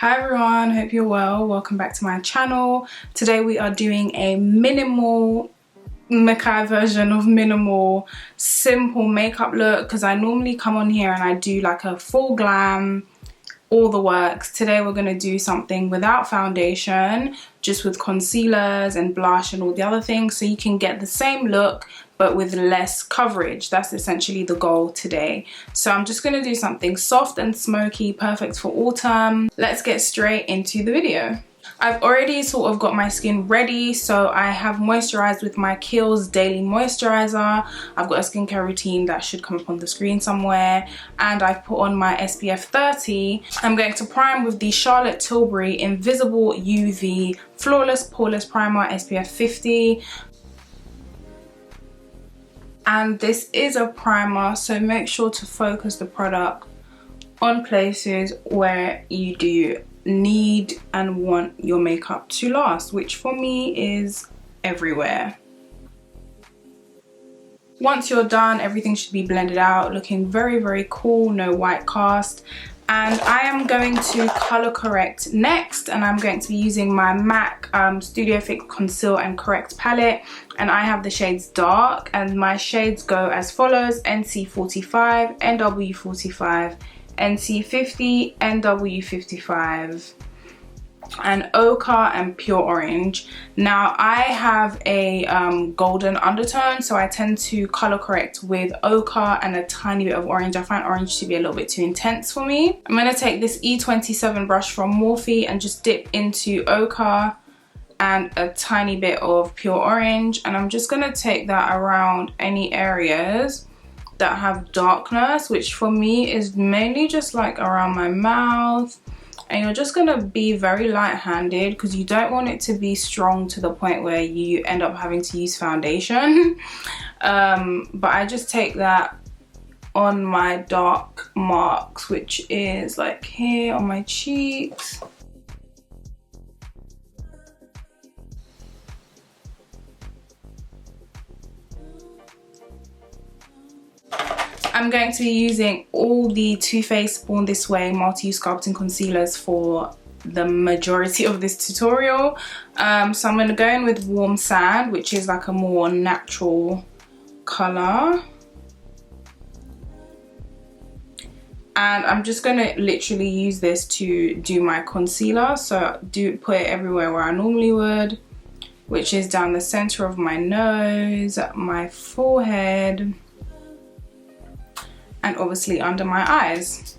Hi everyone, hope you're well. Welcome back to my channel. Today we are doing a minimal Makai version of minimal simple makeup look, because I normally come on here and I do like a full glam, all the works. Today we're going to do something without foundation, just with concealers and blush and all the other things, so you can get the same look but with less coverage. That's essentially the goal today. So I'm just going to do something soft and smoky, perfect for autumn. Let's get straight into the video. I've already sort of got my skin ready, so I have moisturized with my Kiehl's Daily Moisturizer. I've got a skincare routine that should come up on the screen somewhere, and I've put on my SPF 30. I'm going to prime with the Charlotte Tilbury Invisible UV Flawless Poreless Primer SPF 50. And this is a primer, so make sure to focus the product on places where you do need and want your makeup to last, which for me is everywhere. Once you're done, everything should be blended out, looking very, very cool, no white cast. And I am going to color correct next, and I'm going to be using my MAC Studio Fix Conceal and Correct palette, and I have the shades dark, and my shades go as follows: NC45, NW45, NC50, NW55, and ochre and pure orange. Now I have a golden undertone, so I tend to color correct with ochre and a tiny bit of orange. I find orange to be a little bit too intense for me. I'm going to take this E27 brush from Morphe and just dip into ochre and a tiny bit of pure orange, and I'm just going to take that around any areas that have darkness, which for me is mainly just like around my mouth. And you're just going to be very light-handed because you don't want it to be strong to the point where you end up having to use foundation. But I just take that on my dark marks, which is like here on my cheeks. I'm going to be using all the Too Faced Born This Way multi-use sculpting concealers for the majority of this tutorial. So I'm going to go in with Warm Sand, which is like a more natural color. And I'm just going to literally use this to do my concealer. So do put it everywhere where I normally would, which is down the center of my nose, my forehead, and obviously under my eyes.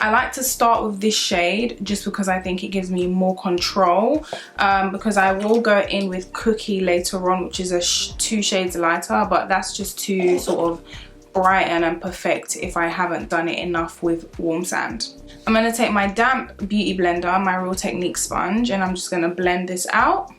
I like to start with this shade just because I think it gives me more control, because I will go in with Cookie later on, which is 2 shades lighter, but that's just to sort of brighten and perfect if I haven't done it enough with Warm Sand. I'm going to take my damp beauty blender, my Real Technique sponge, and I'm just going to blend this out.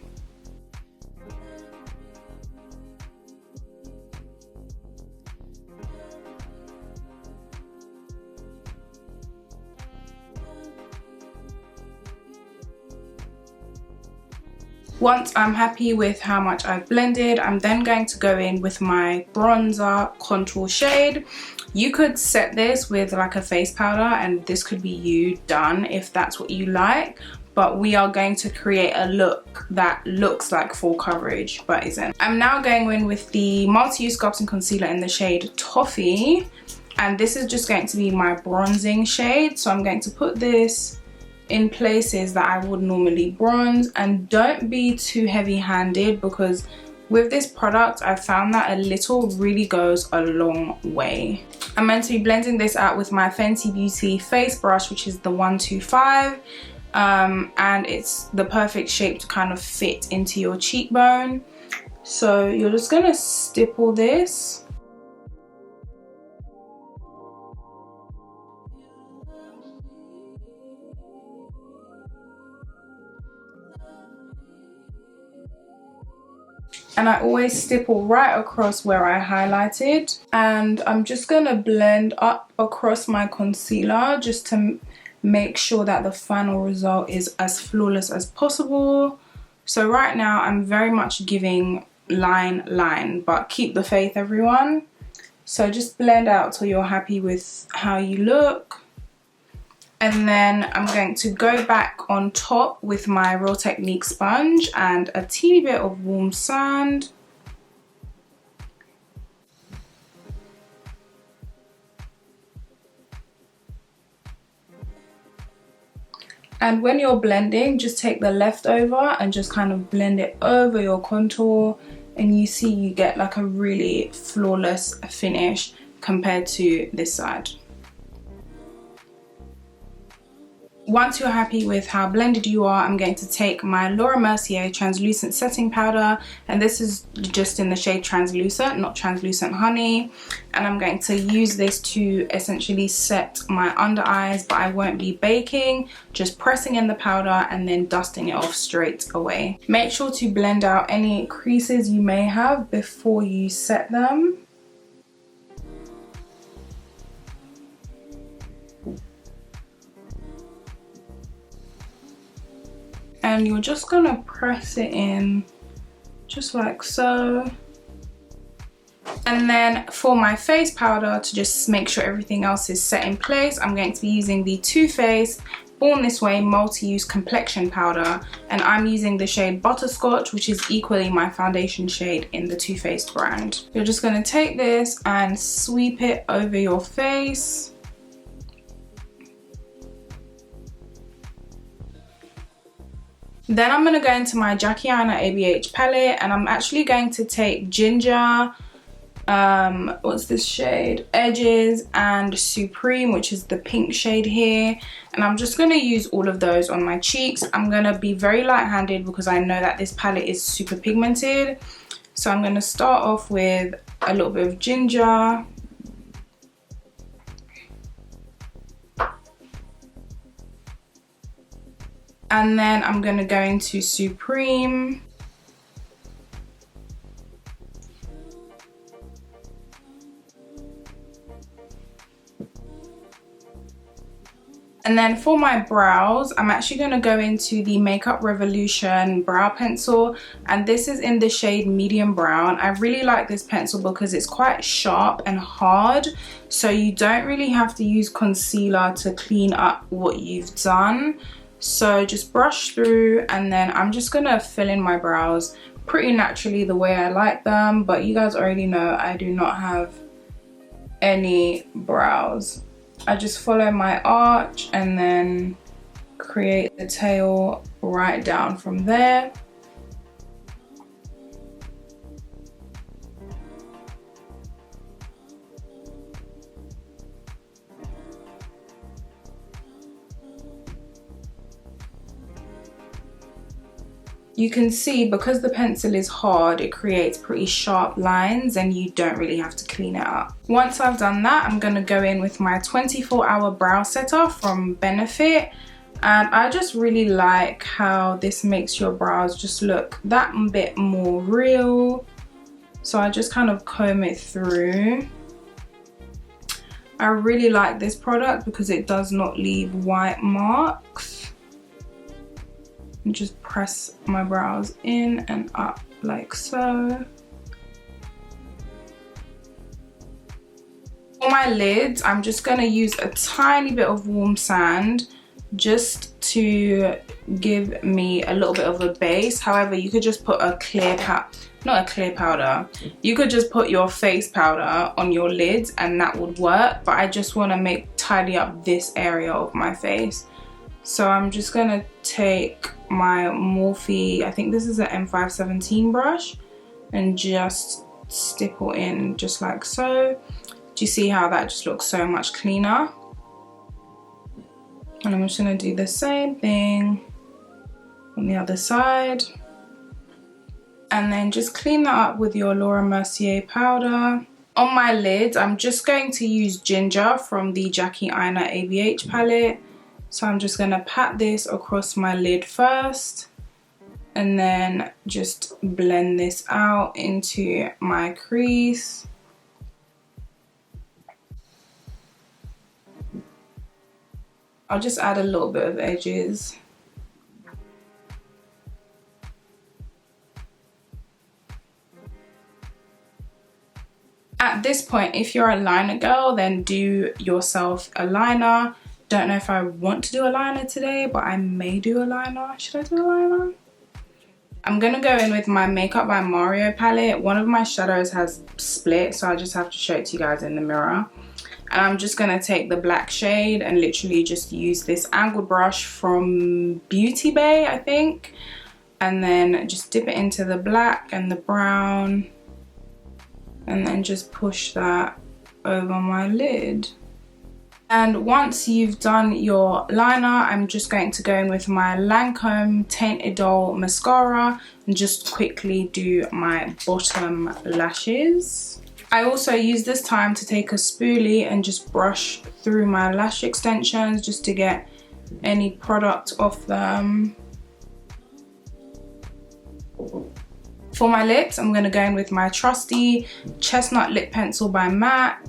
Once I'm happy with how much I've blended, I'm then going to go in with my bronzer contour shade. You could set this with like a face powder, and this could be you done if that's what you like. But we are going to create a look that looks like full coverage but isn't. I'm now going in with the multi-use sculpting concealer in the shade Toffee, and this is just going to be my bronzing shade. So I'm going to put this in places that I would normally bronze, and don't be too heavy-handed because with this product I found that a little really goes a long way. I'm meant to be blending this out with my Fenty Beauty face brush, which is the 125, and it's the perfect shape to kind of fit into your cheekbone. So you're just gonna stipple this. And I always stipple right across where I highlighted, and I'm just gonna blend up across my concealer just to make sure that the final result is as flawless as possible. So right now I'm very much giving line, but keep the faith, everyone. So just blend out till you're happy with how you look. And then I'm going to go back on top with my Real Technique sponge and a teeny bit of warm sand. And when you're blending, just take the leftover and just kind of blend it over your contour, and you see you get like a really flawless finish compared to this side. Once you're happy with how blended you are, I'm going to take my Laura Mercier translucent setting powder, and this is just in the shade translucent, not translucent honey, and I'm going to use this to essentially set my under eyes, but I won't be baking, just pressing in the powder and then dusting it off straight away. Make sure to blend out any creases you may have before you set them. And you're just gonna press it in just like so. And then for my face powder, to just make sure everything else is set in place, I'm going to be using the Too Faced Born This Way multi-use complexion powder, and I'm using the shade Butterscotch, which is equally my foundation shade in the Too Faced brand. You're just gonna take this and sweep it over your face. Then I'm going to go into my Jackie Aina ABH palette, and I'm actually going to take Ginger, what's this shade? Edges, and Supreme, which is the pink shade here. And I'm just going to use all of those on my cheeks. I'm going to be very light-handed because I know that this palette is super pigmented. So I'm going to start off with a little bit of Ginger. And then I'm going to go into Supreme. And then for my brows, I'm actually going to go into the Makeup Revolution brow pencil, and this is in the shade medium brown. I really like this pencil because it's quite sharp and hard, so you don't really have to use concealer to clean up what you've done. So just brush through, and then I'm just gonna fill in my brows pretty naturally the way I like them, but you guys already know I do not have any brows. I just follow my arch and then create the tail right down from there. You can see because the pencil is hard, it creates pretty sharp lines and you don't really have to clean it up. Once I've done that, I'm gonna go in with my 24-hour brow setter from Benefit. And I just really like how this makes your brows just look that bit more real. So I just kind of comb it through. I really like this product because it does not leave white marks. And just press my brows in and up like so. For my lids, I'm just going to use a tiny bit of warm sand just to give me a little bit of a base. However, you could just put a clear not a clear powder. You could just put your face powder on your lids and that would work, but I just want to tidy up this area of my face. So I'm just going to take my Morphe, I think this is an M517 brush, and just stipple in just like so. Do you see how that just looks so much cleaner? And I'm just going to do the same thing on the other side. And then just clean that up with your Laura Mercier powder. On my lids, I'm just going to use Ginger from the Jackie Aina ABH palette. So I'm just going to pat this across my lid first and then just blend this out into my crease. I'll just add a little bit of edges. At this point, if you're a liner girl, then do yourself a liner. Don't know if I want to do a liner today, but I may do a liner. Should I do a liner? I'm gonna go in with my Makeup by Mario palette. One of my shadows has split, so I just have to show it to you guys in the mirror. And I'm just gonna take the black shade and literally just use this angled brush from Beauty Bay, I think. And then just dip it into the black and the brown. And then just push that over my lid. And once you've done your liner, I'm just going to go in with my Lancome Teint Idole mascara and just quickly do my bottom lashes. I also use this time to take a spoolie and just brush through my lash extensions just to get any product off them. For my lips, I'm going to go in with my trusty Chestnut Lip Pencil by MAC.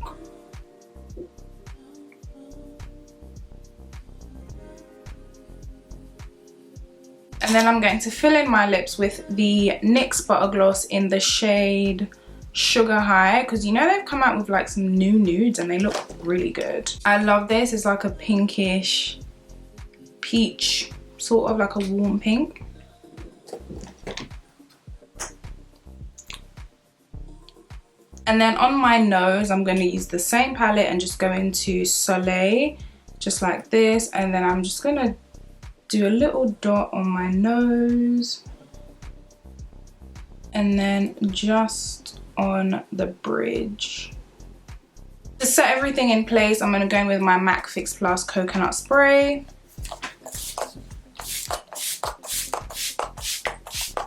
And then I'm going to fill in my lips with the NYX Butter Gloss in the shade Sugar High, because you know they've come out with like some new nudes and they look really good. I love this. It's like a pinkish peach, sort of like a warm pink. And then on my nose, I'm going to use the same palette and just go into Soleil, just like this. And then I'm just going to do a little dot on my nose. And then just on the bridge. To set everything in place, I'm going to go in with my MAC Fix Plus Coconut Spray.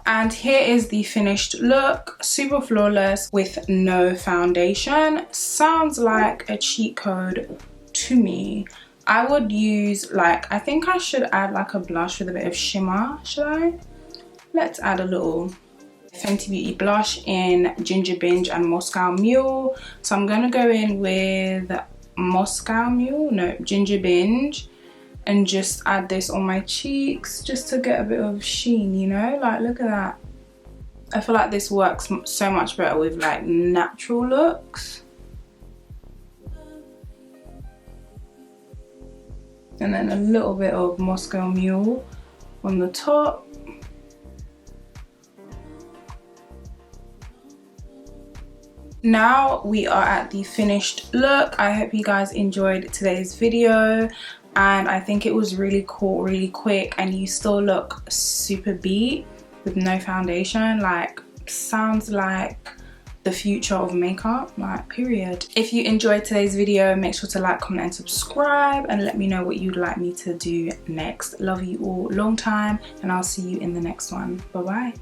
And here is the finished look. Super flawless with no foundation. Sounds like a cheat code to me. I would use like, I think I should add like a blush with a bit of shimmer. Should I? Let's add a little Fenty Beauty blush in Ginger Binge and Moscow Mule. So I'm going to go in with Moscow Mule, no, Ginger Binge. And just add this on my cheeks just to get a bit of sheen, you know, like look at that. I feel like this works so much better with like natural looks. And then a little bit of Moscow Mule on the top. Now we are at the finished look. I hope you guys enjoyed today's video. And I think it was really cool, really quick, and you still look super beat with no foundation. Like, sounds like the future of makeup, like, period. If you enjoyed today's video, make sure to like, comment and subscribe and let me know what you'd like me to do next. Love you all long time, and I'll see you in the next one. Bye bye.